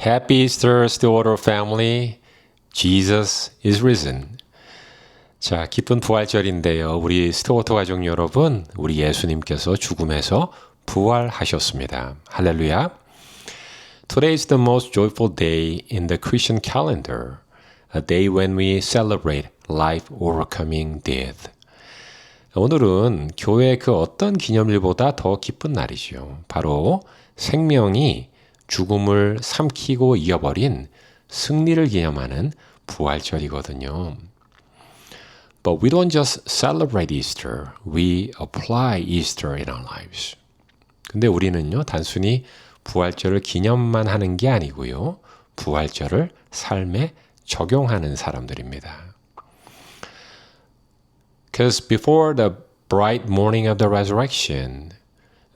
Happy Easter, Stillwater family. Jesus is risen. 자, 기쁜 부활절인데요. 우리 스틸워터 가족 여러분, 우리 예수님께서 죽음에서 부활하셨습니다. 할렐루야. Today is the most joyful day in the Christian calendar, a day when we celebrate life overcoming death. 오늘은 교회 그 어떤 기념일보다 더 기쁜 날이죠. 바로 생명이 죽음을 삼키고 이겨버린 승리를 기념하는 부활절이거든요. But we don't just celebrate Easter, we apply Easter in our lives. 근데 우리는요, 단순히 부활절을 기념만 하는 게 아니고요, 부활절을 삶에 적용하는 사람들입니다. Because before the bright morning of the resurrection,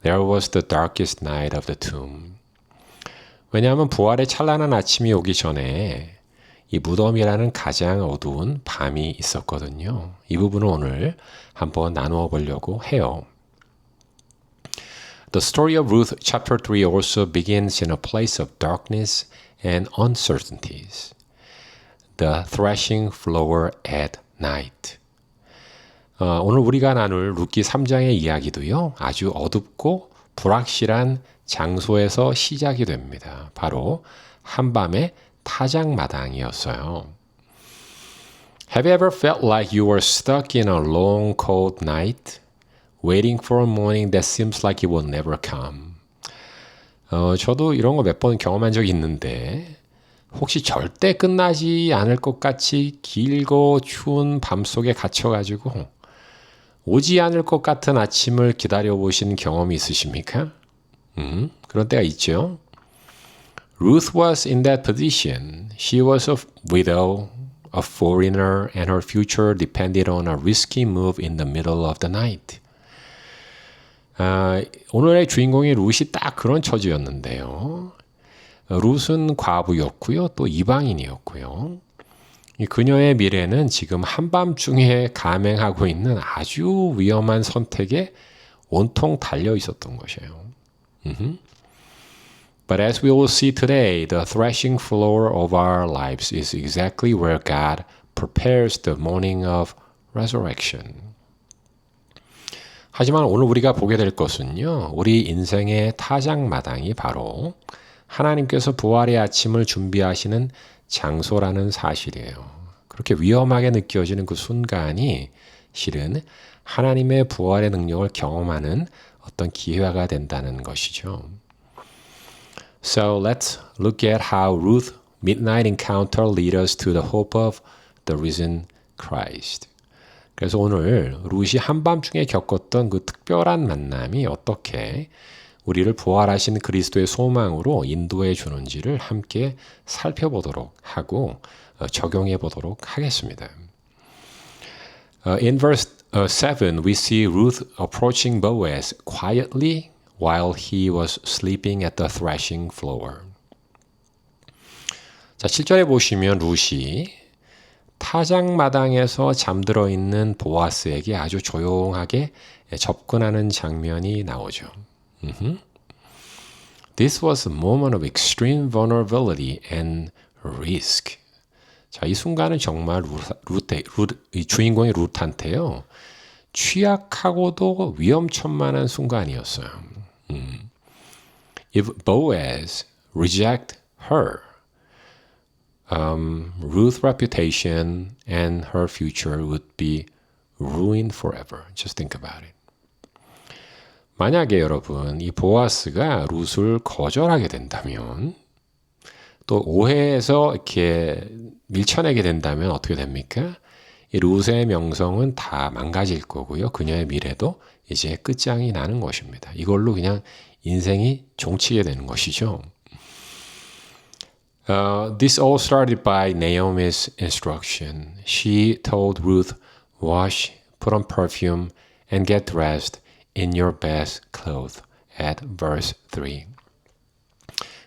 there was the darkest night of the tomb. 왜냐하면 부활의 찬란한 아침이 오기 전에 이 무덤이라는 가장 어두운 밤이 있었거든요. 이 부분을 오늘 한번 나누어 보려고 해요. The story of Ruth chapter 3 also begins in a place of darkness and uncertainties. The threshing floor at night. 오늘 우리가 나눌 룻기 3장의 이야기도요. 아주 어둡고 불확실한 장소에서 시작이 됩니다. 바로 한밤의 타작마당이었어요. Have you ever felt like you were stuck in a long, cold night, waiting for a morning that seems like it will never come? 저도 이런 거 몇 번 경험한 적이 있는데 혹시 절대 끝나지 않을 것 같이 길고 추운 밤속에 갇혀가지고 오지 않을 것 같은 아침을 기다려보신 경험이 있으십니까? 그런 때가 있죠. Ruth was in that position. She was a widow, a foreigner, and her future depended on a risky move in the middle of the night. 오늘의 주인공이 룻이 딱 그런 처지였는데요. 룻은 과부였고요. 또 이방인이었고요. 그녀의 미래는 지금 한밤중에 감행하고 있는 아주 위험한 선택에 온통 달려 있었던 것이에요. But as we will see today, the threshing floor of our lives is exactly where God prepares the morning of resurrection. 하지만 오늘 우리가 보게 될 것은요, 우리 인생의 타작마당이 바로 하나님께서 부활의 아침을 준비하시는 장소라는 사실이에요. 그렇게 위험하게 느껴지는 그 순간이 실은 하나님의 부활의 능력을 경험하는 어떤 기회가 된다는 것이죠. So let's look at how Ruth's midnight encounter leads us to the hope of the risen Christ. 그래서 오늘 룻이 한밤중에 겪었던 그 특별한 만남이 어떻게 우리를 부활하신 그리스도의 소망으로 인도해 주는지를 함께 살펴보도록 하고 적용해 보도록 하겠습니다. In verse 7, we see Ruth approaching Boaz quietly while he was sleeping at the threshing floor. 자, 7절에 보시면 룻이 타작마당에서 잠들어 있는 보아스에게 아주 조용하게 접근하는 장면이 나오죠. This was a moment of extreme vulnerability and risk. 자, 이 순간은 정말 이 주인공의 룻한테요. 취약하고도 위험천만한 순간이었어요. If Boaz reject her, Ruth's reputation and her future would be ruined forever. Just think about it. 만약에 여러분 이 보아스가 룻을 거절하게 된다면 또 오해해서 이렇게 밀쳐내게 된다면 어떻게 됩니까? 이 룻의 명성은 다 망가질 거고요. 그녀의 미래도 이제 끝장이 나는 것입니다. 이걸로 그냥 인생이 종치게 되는 것이죠. This all started by Naomi's instruction. She told Ruth, wash, put on perfume, and get dressed in your best clothes at verse 3.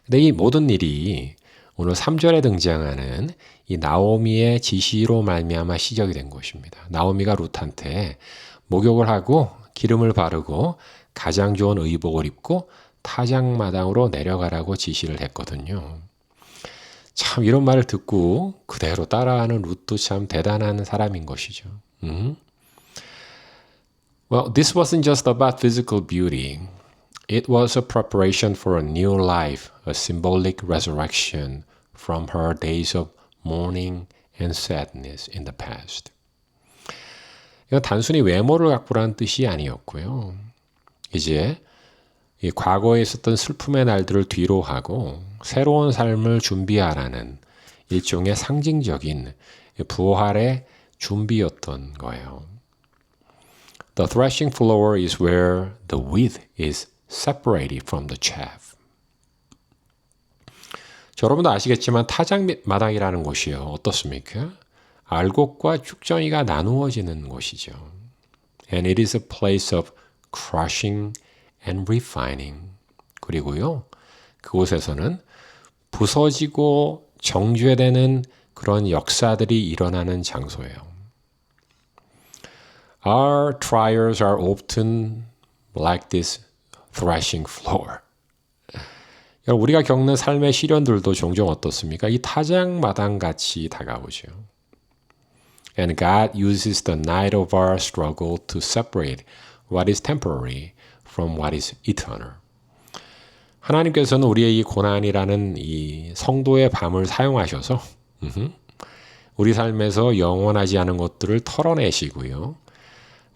근데 이 모든 일이 오늘 3절에 등장하는 이 나오미의 지시로 말미암아 시작이 된 것입니다. 나오미가 룻한테 목욕을 하고 기름을 바르고 가장 좋은 의복을 입고 타작마당으로 내려가라고 지시를 했거든요. 참 이런 말을 듣고 그대로 따라하는 룻도 참 대단한 사람인 것이죠. Well, this wasn't just about physical beauty. It was a preparation for a new life, a symbolic resurrection from her days of mourning and sadness in the past. 이건 단순히 외모를 가꾸라는 뜻이 아니었고요. 이제 이 과거에 있었던 슬픔의 날들을 뒤로 하고 새로운 삶을 준비하라는 일종의 상징적인 부활의 준비였던 거예요. The threshing floor is where the wheat is separated from the chaff. 여러분도 아시겠지만 타작마당이라는 곳이요. 어떻습니까? 알곡과 쭉정이가 나누어지는 곳이죠. And it is a place of crushing and refining. 그리고요, 그곳에서는 부서지고 정죄되는 그런 역사들이 일어나는 장소예요. Our trials are often like this threshing floor. 우리가 겪는 삶의 시련들도 종종 어떻습니까? 이 타작마당 같이 다가오죠. And God uses the night of our struggle to separate what is temporary from what is eternal. 하나님께서는 우리의 이 고난이라는 이 성도의 밤을 사용하셔서 우리 삶에서 영원하지 않은 것들을 털어내시고요.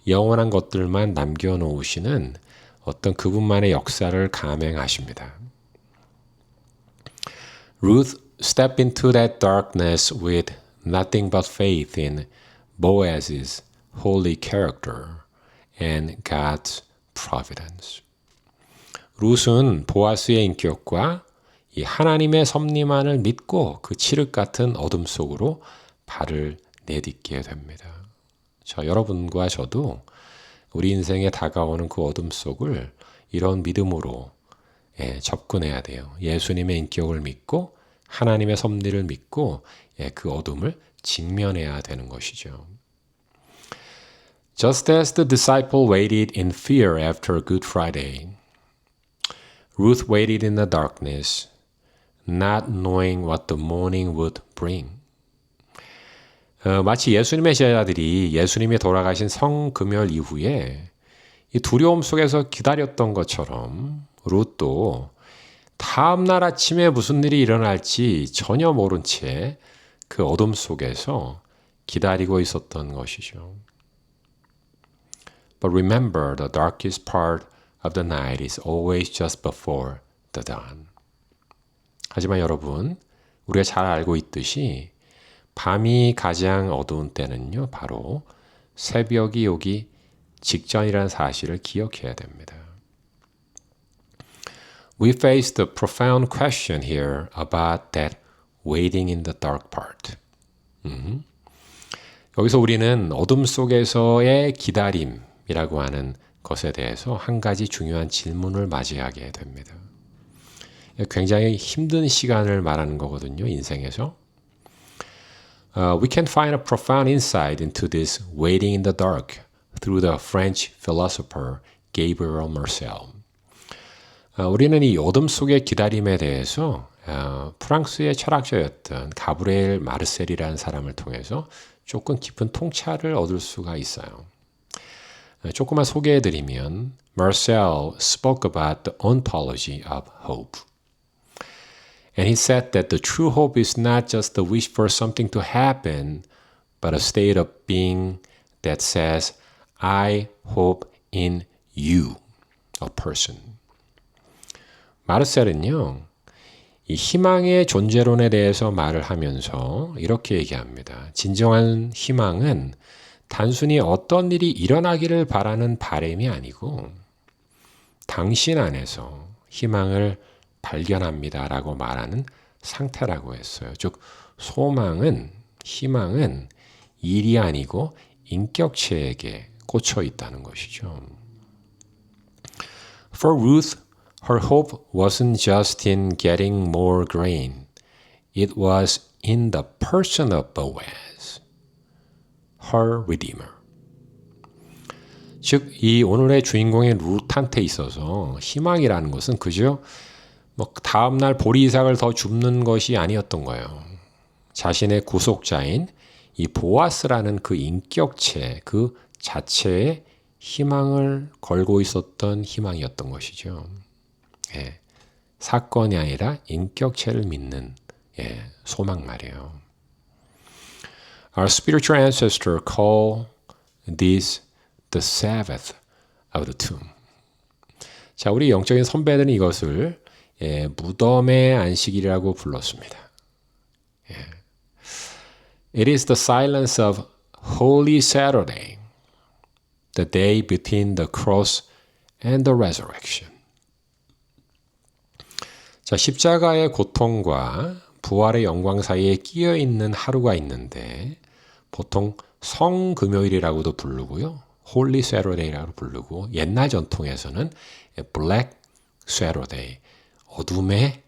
영원한 것들만 남겨놓으시는 어떤 그분만의 역사를 감행하십니다. Ruth stepped into that darkness with nothing but faith in Boaz's holy character and God's providence. 룻은 보아스의 인격과 이 하나님의 섭리만을 믿고 그 칠흑 같은 어둠 속으로 발을 내딛게 됩니다. 자, 여러분과 저도 우리 인생에 다가오는 그 어둠 속을 이런 믿음으로 접근해야 돼요. 예수님의 인격을 믿고 하나님의 섭리를 믿고 그 어둠을 직면해야 되는 것이죠. Just as the disciple waited in fear after Good Friday, Ruth waited in the darkness, not knowing what the morning would bring. 마치 예수님의 제자들이 예수님이 돌아가신 성금요일 이후에 이 두려움 속에서 기다렸던 것처럼 룻도 다음 날 아침에 무슨 일이 일어날지 전혀 모른 채 그 어둠 속에서 기다리고 있었던 것이죠. But remember, the darkest part of the night is always just before the dawn. 하지만 여러분, 우리가 잘 알고 있듯이 밤이 가장 어두운 때는요, 바로 새벽이 오기 직전이라는 사실을 기억해야 됩니다. We face the profound question here about that waiting in the dark part. 여기서 우리는 어둠 속에서의 기다림이라고 하는 것에 대해서 한 가지 중요한 질문을 맞이하게 됩니다. 굉장히 힘든 시간을 말하는 거거든요, 인생에서. We can find a profound insight into this waiting in the dark through the French philosopher Gabriel Marcel. 우리는 이 어둠 속의 기다림에 대해서 프랑스의 철학자였던 가브리엘 마르셀이라는 사람을 통해서 조금 깊은 통찰을 얻을 수가 있어요. 조금만 소개해드리면 Marcel spoke about the ontology of hope. And he said that the true hope is not just the wish for something to happen, but a state of being that says, I hope in you, a person. 마르셀은요, 이 희망의 존재론에 대해서 말을 하면서 이렇게 얘기합니다. 진정한 희망은 단순히 어떤 일이 일어나기를 바라는 바람이 아니고 당신 안에서 희망을 발견합니다라고 말하는 상태라고 했어요. 즉 소망은, 희망은 일이 아니고 인격체에게 꽂혀 있다는 것이죠. For Ruth, her hope wasn't just in getting more grain. It was in the person of Boaz, her redeemer. 즉, 이 오늘의 주인공인 룻한테 있어서 희망이라는 것은 그저 뭐 다음날 보리 이삭을 더 줍는 것이 아니었던 거예요. 자신의 구속자인 이 보아스라는 그 인격체, 그 자체에 희망을 걸고 있었던 희망이었던 것이죠. 예, 사건이 아니라 인격체를 믿는 소망 말이에요. Our spiritual ancestors call this the Sabbath of the tomb. 자, 우리 영적인 선배들은 이것을 무덤의 안식일이라고 불렀습니다. It is the silence of Holy Saturday, the day between the cross and the resurrection. 자, 십자가의 고통과 부활의 영광 사이에 끼어 있는 하루가 있는데 보통 성금요일이라고도 부르고요. 홀리 세터데이라고 부르고 옛날 전통에서는 블랙 세터데이, 어둠의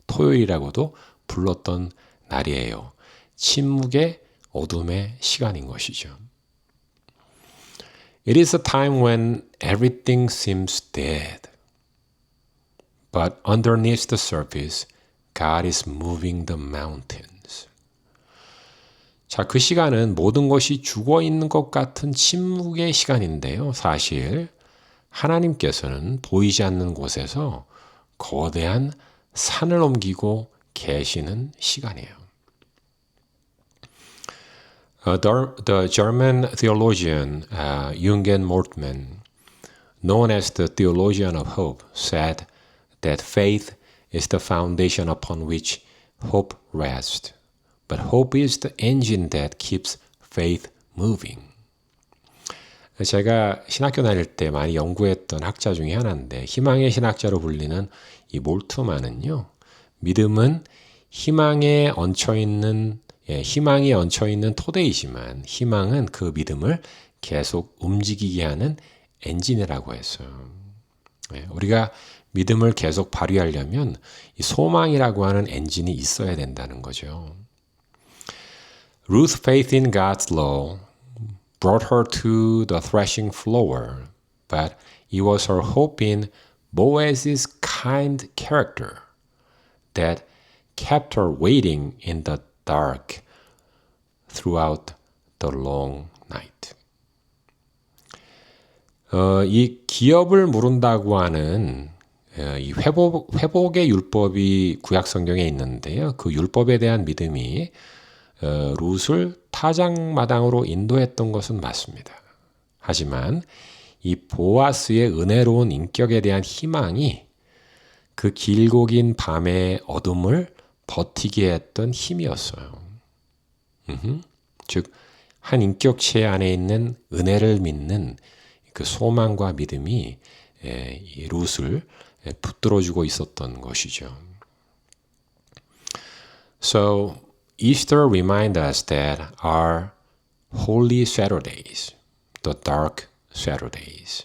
토요일이라고도 불렀던 날이에요. 침묵의 어둠의 시간인 것이죠. It is a time when everything seems dead. But underneath the surface, God is moving the mountains. 자, 그 시간은 모든 것이 죽어 있는 것 같은 침묵의 시간인데요. 사실 하나님께서는 보이지 않는 곳에서 거대한 산을 옮기고 계시는 시간이에요. The German theologian Jürgen Moltmann, known as the theologian of hope, said that faith is the foundation upon which hope rests. But hope is the engine that keeps faith moving. 제가 신학교 다닐 때 많이 연구했던 학자 중에 하나인데 희망의 신학자로 불리는 이 몰트만은요. 믿음은 희망이 얹혀 있는 토대이지만 희망은 그 믿음을 계속 움직이게 하는 엔진이라고 했어요. 우리가 믿음을 계속 발휘하려면 이 소망이라고 하는 엔진이 있어야 된다는 거죠. Ruth's faith in God's law brought her to the threshing floor, but it was her hope in Boaz's kind character that kept her waiting in the dark throughout the long night. 이 기업을 물은다고 하는 이 회복의 율법이 구약 성경에 있는데요. 그 율법에 대한 믿음이 룻을 타작마당으로 인도했던 것은 맞습니다. 하지만 이 보아스의 은혜로운 인격에 대한 희망이 그 길고 긴 밤의 어둠을 버티게 했던 힘이었어요. 즉, 한 인격체 안에 있는 은혜를 믿는 그 소망과 믿음이 이 룻을 붙들어주고 있었던 것이죠. So, Easter reminds us that our holy Saturdays, the dark Saturdays,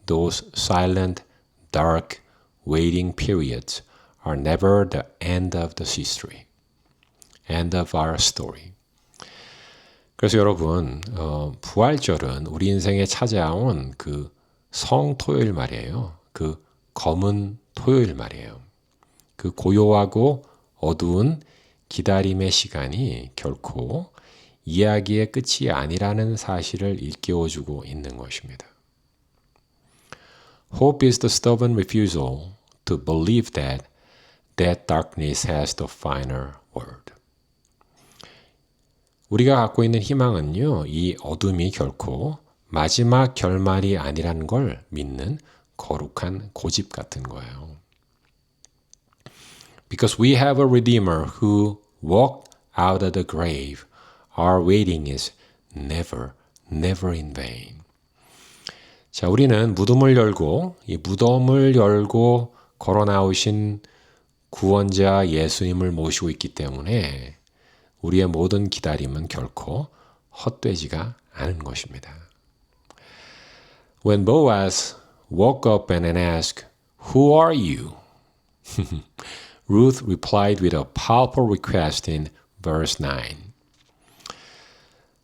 those silent, dark, waiting periods are never the end of the history, end of our story. 그래서 여러분, 부활절은 우리 인생에 찾아온 그 성토요일 말이에요. 그 검은 토요일 말이에요. 그 고요하고 어두운 기다림의 시간이 결코 이야기의 끝이 아니라는 사실을 일깨워주고 있는 것입니다. Hope is the stubborn refusal to believe that darkness has the final word. 우리가 갖고 있는 희망은요, 이 어둠이 결코 마지막 결말이 아니라는 걸 믿는 거룩한 고집 같은 거예요. Because we have a Redeemer who walked out of the grave, our waiting is never, never in vain. 자, 우리는 무덤을 열고 걸어 나오신 구원자 예수님을 모시고 있기 때문에 우리의 모든 기다림은 결코 헛되지가 않은 것입니다. When Boaz woke up and asked, "Who are you?" Ruth replied with a powerful request in verse 9.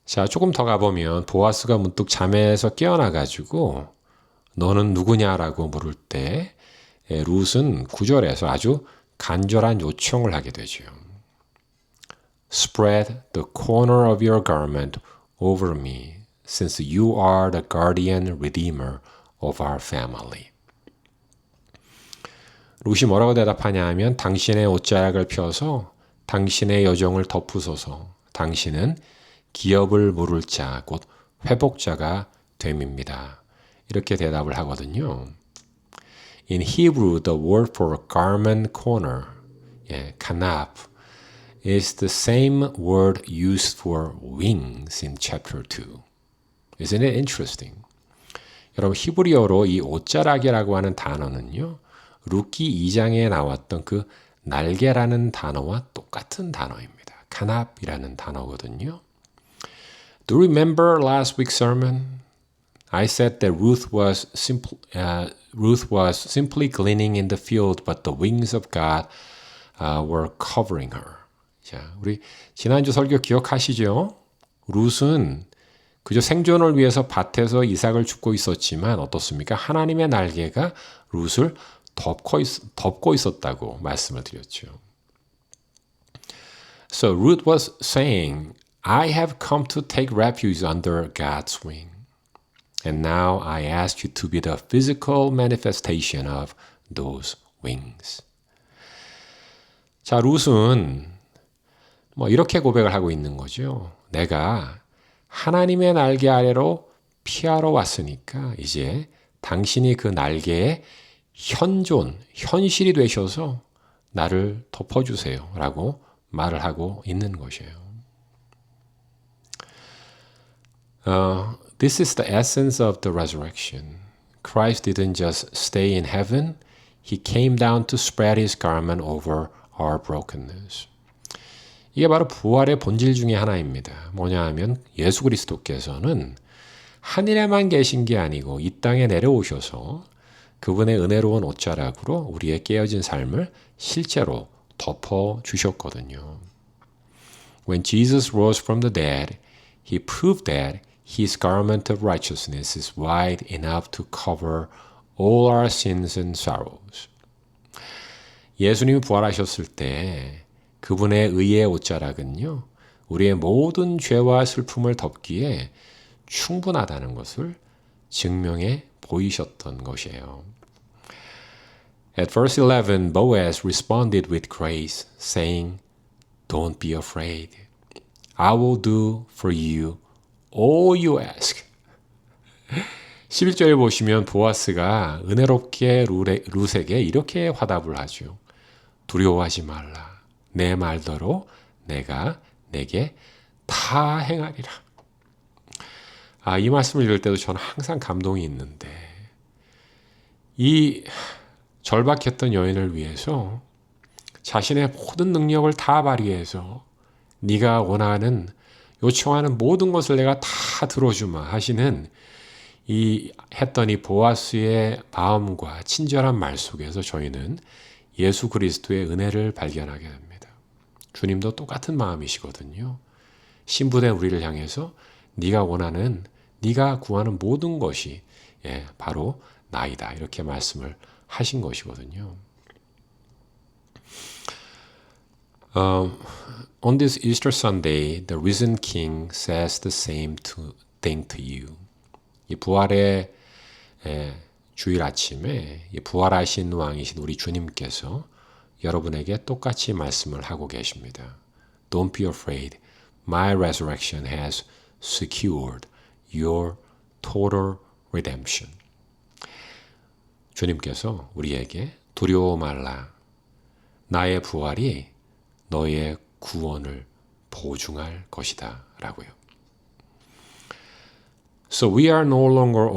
자, 조금 더 가보면 보아스가 문득 잠에서 깨어나가지고 너는 누구냐라고 물을 때 룻은 9절에서 아주 간절한 요청을 하게 되죠. Spread the corner of your garment over me, since you are the guardian redeemer of our family. 룻이 뭐라고 대답하냐 하면 당신의 옷자락을 펴서 당신의 여종을 덮으소서. 당신은 기업을 물을 자, 곧 회복자가 됨입니다. 이렇게 대답을 하거든요. In Hebrew, the word for garment corner, kanaf, is the same word used for wings in chapter 2. Isn't it interesting? 여러분, 히브리어로 이 옷자락이라고 하는 단어는요. 룻기 2장에 나왔던 그 날개라는 단어와 똑같은 단어입니다. 카납이라는 단어거든요. Do you remember last week's sermon? I said that Ruth was simply gleaning in the field, but the wings of God were covering her. 자, 우리 지난주 설교 기억하시죠? 룻은 그저 생존을 위해서 밭에서 이삭을 줍고 있었지만 어떻습니까? 하나님의 날개가 룻을 덮고 있었다고 말씀을 드렸죠. So Ruth was saying, I have come to take refuge under God's wing. And now I ask you to be the physical manifestation of those wings. 자, 룻은 이렇게 고백을 하고 있는 거죠. 내가 하나님의 날개 아래로 피하러 왔으니까 이제 당신이 그 날개의 현실이 되셔서 나를 덮어주세요. 라고 말을 하고 있는 것이에요. This is the essence of the resurrection. Christ didn't just stay in heaven. He came down to spread his garment over our brokenness. 이게 바로 부활의 본질 중에 하나입니다. 뭐냐 하면 예수 그리스도께서는 하늘에만 계신 게 아니고 이 땅에 내려오셔서 그분의 은혜로운 옷자락으로 우리의 깨어진 삶을 실제로 덮어주셨거든요. When Jesus rose from the dead, he proved that his garment of righteousness is wide enough to cover all our sins and sorrows. 예수님이 부활하셨을 때 그분의 의의 옷자락은요, 우리의 모든 죄와 슬픔을 덮기에 충분하다는 것을 증명해 보이셨던 것이에요. At verse 11, Boaz responded with grace, saying, Don't be afraid. I will do for you all you ask. 11절에 보시면 보아스가 은혜롭게 룻에게 이렇게 화답을 하죠. 두려워하지 말라. 내 말대로 내가 내게 다 행하리라. 이 말씀을 읽을 때도 저는 항상 감동이 있는데 이 절박했던 여인을 위해서 자신의 모든 능력을 다 발휘해서 네가 원하는 요청하는 모든 것을 내가 다 들어주마 하시는 했던 이 보아스의 마음과 친절한 말 속에서 저희는 예수 그리스도의 은혜를 발견하게 됩니다. 주님도 똑같은 마음이시거든요. 신부된 우리를 향해서 네가 원하는, 네가 구하는 모든 것이 바로 나이다. 이렇게 말씀을 하신 것이거든요. On this Easter Sunday, the risen King says the same thing to you. 이 부활의 주일 아침에 이 부활하신 왕이신 우리 주님께서 여러분에게 똑같이 말씀을 하고 계십니다. Don't be afraid. My resurrection has secured your total redemption. 주님께서 우리에게 두려워 말라. 나의 부활이 너의 구원을 보증할 것이다. 라고요. So we are no longer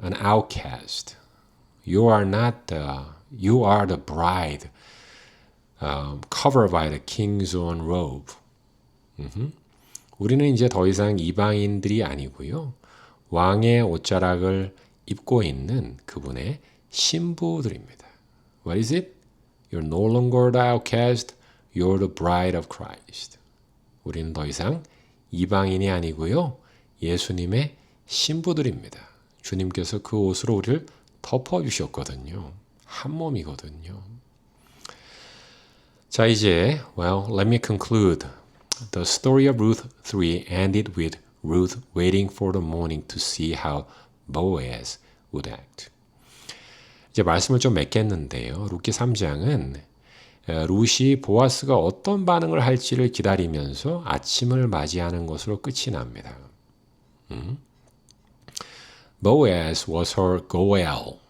an outcast. You are the bride covered by the king's own robe. 우리는 이제 더 이상 이방인들이 아니고요. 왕의 옷자락을 입고 있는 그분의 신부들입니다. What is it? You're no longer the outcast. You're the bride of Christ. 우리는 더 이상 이방인이 아니고요. 예수님의 신부들입니다. 주님께서 그 옷으로 우리를 덮어주셨거든요. 한 몸이거든요. 자, 이제 let me conclude. The story of Ruth 3 ended with Ruth waiting for the morning to see how Boaz would act. 이제 말씀을 좀 맺겠는데요. 룻기 3장은 룻이 보아스가 어떤 반응을 할지를 기다리면서 아침을 맞이하는 것으로 끝이 납니다. Boaz was her Goel,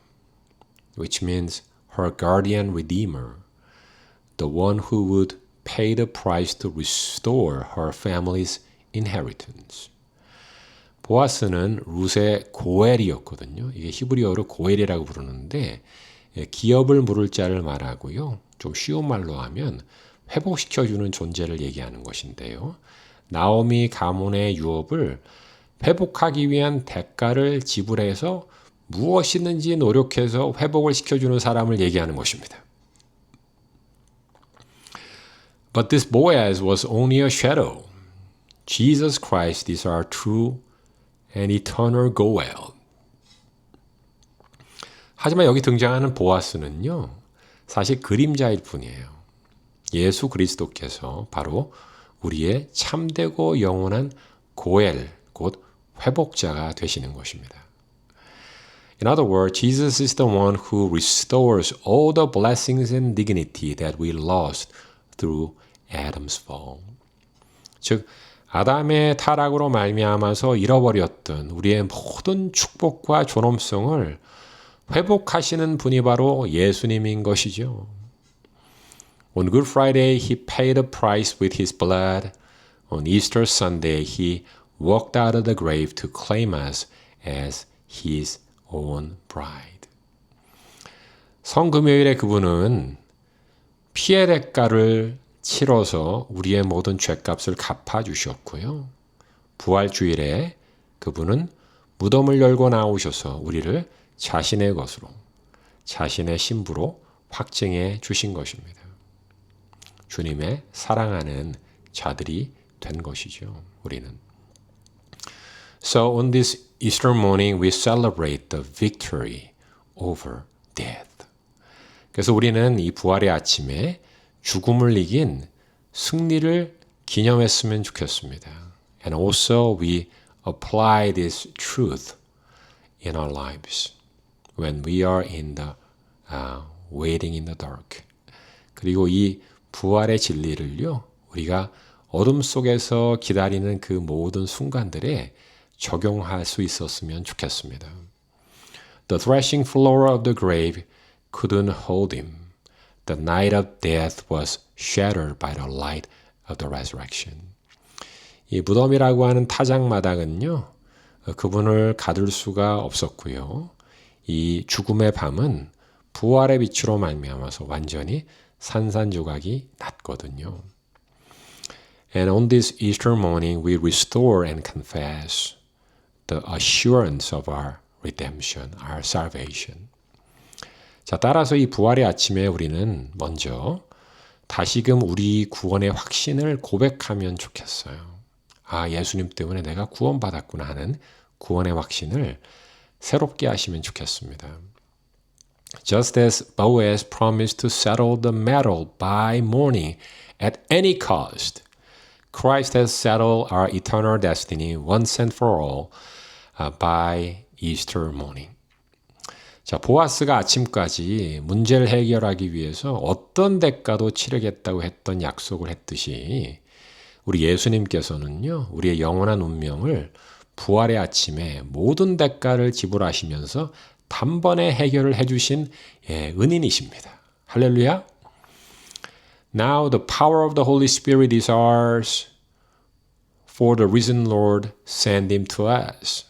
which means her guardian redeemer, the one who would pay the price to restore her family's inheritance. 보아스는 룻의 고엘이었거든요. 이게 히브리어로 고엘이라고 부르는데 기업을 물을 자를 말하고요. 좀 쉬운 말로 하면 회복시켜주는 존재를 얘기하는 것인데요. 나오미 가문의 유업을 회복하기 위한 대가를 지불해서 무엇이든지 노력해서 회복을 시켜주는 사람을 얘기하는 것입니다. But this Boaz was only a shadow. Jesus Christ is our true and eternal Goel. 하지만 여기 등장하는 보아스는요, 사실 그림자일 뿐이에요. 예수 그리스도께서 바로 우리의 참되고 영원한 고엘, 곧 회복자가 되시는 것입니다. In other words, Jesus is the one who restores all the blessings and dignity that we lost through Adam's fall. 즉, 아담의 타락으로 말미암아서 잃어버렸던 우리의 모든 축복과 존엄성을 회복하시는 분이 바로 예수님인 것이죠. On Good Friday, he paid the price with his blood. On Easter Sunday, he walked out of the grave to claim us as his own bride. 성금요일에 그분은 피의 대가를 치러서 우리의 모든 죄값을 갚아주셨고요. 부활주일에 그분은 무덤을 열고 나오셔서 우리를 자신의 것으로, 자신의 신부로 확증해 주신 것입니다. 주님의 사랑하는 자들이 된 것이죠. 우리는. So on this Easter morning we celebrate the victory over death. 그래서 우리는 이 부활의 아침에 죽음을 이긴 승리를 기념했으면 좋겠습니다. And also we apply this truth in our lives when we are in the waiting in the dark. 그리고 이 부활의 진리를요, 우리가 어둠 속에서 기다리는 그 모든 순간들에 적용할 수 있었으면 좋겠습니다. The threshing floor of the grave couldn't hold him. The night of death was shattered by the light of the resurrection. 이 무덤이라고 하는 타작마당은요, 그분을 가둘 수가 없었고요. 이 죽음의 밤은 부활의 빛으로 말미암아서 완전히 산산조각이 났거든요. And on this Easter morning we restore and confess the assurance of our redemption, our salvation. 자, 따라서 이 부활의 아침에 우리는 먼저 다시금 우리 구원의 확신을 고백하면 좋겠어요. 아, 예수님 때문에 내가 구원받았구나 하는 구원의 확신을 새롭게 하시면 좋겠습니다. Just as Boaz promised to settle the matter by morning at any cost, Christ has settled our eternal destiny once and for all by Easter morning. 자, 보아스가 아침까지 문제를 해결하기 위해서 어떤 대가도 치르겠다고 했던 약속을 했듯이 우리 예수님께서는요, 우리의 영원한 운명을 부활의 아침에 모든 대가를 지불하시면서 단번에 해결을 해주신 은인이십니다. 할렐루야. Now the power of the Holy Spirit is ours, for the risen Lord sent him to us.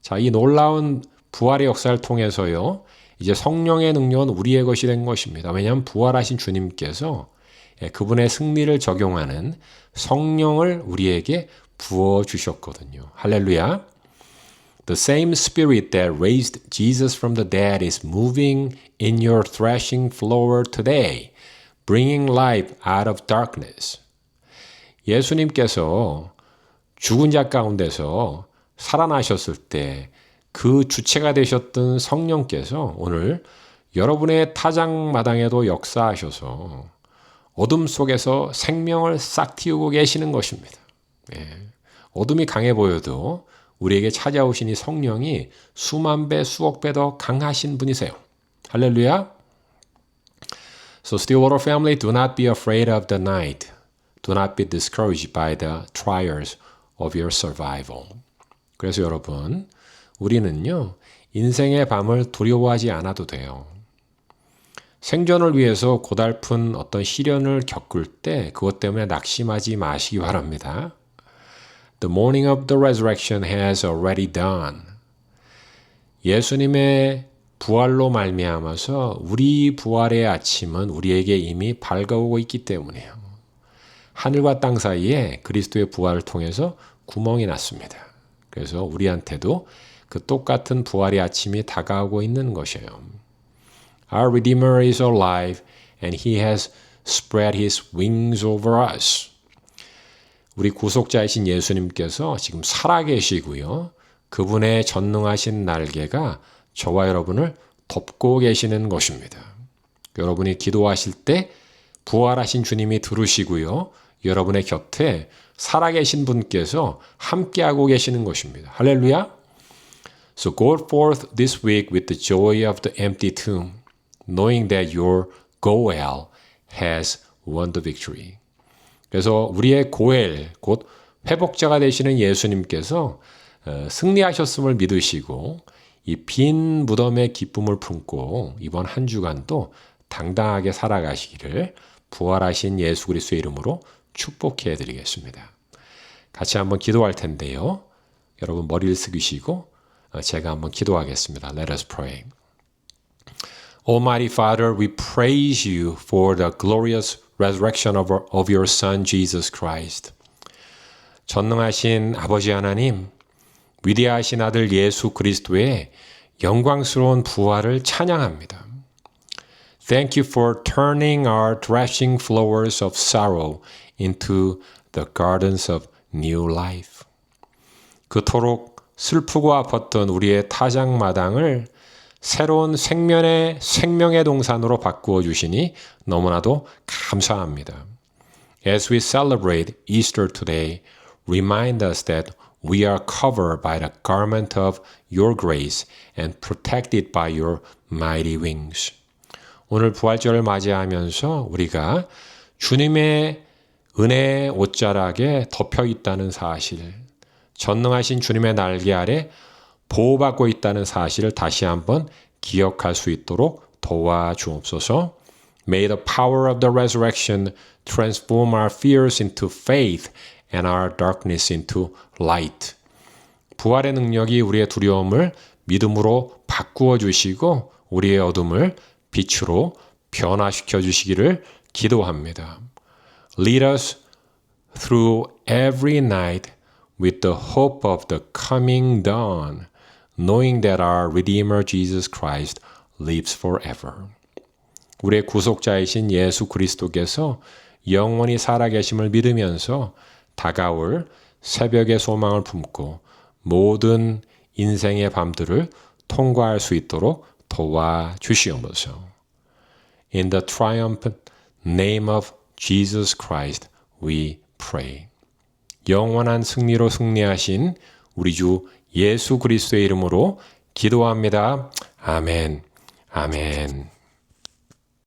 자, 이 놀라운 부활의 역사를 통해서요, 이제 성령의 능력은 우리의 것이 된 것입니다. 왜냐하면 부활하신 주님께서 그분의 승리를 적용하는 성령을 우리에게 부어주셨거든요. 할렐루야. The same spirit that raised Jesus from the dead is moving in your threshing floor today, bringing life out of darkness. 예수님께서 죽은 자 가운데서 살아나셨을 때 그 주체가 되셨던 성령께서 오늘 여러분의 타작마당에도 역사하셔서 어둠 속에서 생명을 싹 틔우고 계시는 것입니다. 예. 어둠이 강해 보여도 우리에게 찾아오신 이 성령이 수만 배, 수억 배 더 강하신 분이세요. 할렐루야. So Stillwater family, do not be afraid of the night. Do not be discouraged by the trials of your survival. 그래서 여러분, 우리는요, 인생의 밤을 두려워하지 않아도 돼요. 생존을 위해서 고달픈 어떤 시련을 겪을 때 그것 때문에 낙심하지 마시기 바랍니다. The morning of the resurrection has already dawned. 예수님의 부활로 말미암아서 우리 부활의 아침은 우리에게 이미 밝아오고 있기 때문이에요. 하늘과 땅 사이에 그리스도의 부활을 통해서 구멍이 났습니다. 그래서 우리한테도 그 똑같은 부활의 아침이 다가오고 있는 것이에요. Our Redeemer is alive and He has spread His wings over us. 우리 구속자이신 예수님께서 지금 살아계시고요. 그분의 전능하신 날개가 저와 여러분을 덮고 계시는 것입니다. 여러분이 기도하실 때 부활하신 주님이 들으시고요. 여러분의 곁에 살아계신 분께서 함께하고 계시는 것입니다. 할렐루야. So go forth this week with the joy of the empty tomb, knowing that your Goel has won the victory. 그래서 우리의 고엘, 곧 회복자가 되시는 예수님께서 승리하셨음을 믿으시고 이 빈 무덤의 기쁨을 품고 이번 한 주간도 당당하게 살아가시기를 부활하신 예수 그리스도의 이름으로 축복해 드리겠습니다. 같이 한번 기도할 텐데요. 여러분 머리를 숙이시고 제가 한번 기도하겠습니다. Let us pray. Almighty Father, we praise you for the glorious resurrection of your Son, Jesus Christ. 전능하신 아버지 하나님, 위대하신 아들 예수 그리스도의 영광스러운 부활을 찬양합니다. Thank you for turning our threshing floors of sorrow into the gardens of new life. 그토록 슬프고 아팠던 우리의 타작마당을 새로운 생명의 동산으로 바꾸어 주시니 너무나도 감사합니다. As we celebrate Easter today, remind us that we are covered by the garment of your grace and protected by your mighty wings. 오늘 부활절을 맞이하면서 우리가 주님의 은혜의 옷자락에 덮여 있다는 사실, 전능하신 주님의 날개 아래 보호받고 있다는 사실을 다시 한번 기억할 수 있도록 도와주옵소서. May the power of the resurrection transform our fears into faith and our darkness into light. 부활의 능력이 우리의 두려움을 믿음으로 바꾸어 주시고 우리의 어둠을 빛으로 변화시켜 주시기를 기도합니다. Lead us through every night with the hope of the coming dawn, knowing that our Redeemer Jesus Christ lives forever. 우리의 구속자이신 예수 그리스도께서 영원히 살아계심을 믿으면서 다가올 새벽의 소망을 품고 모든 인생의 밤들을 통과할 수 있도록 도와주시옵소서. In the triumphant name of Jesus Christ, we pray. 영원한 승리로 승리하신 우리 주 예수 그리스도의 이름으로 기도합니다. 아멘. 아멘.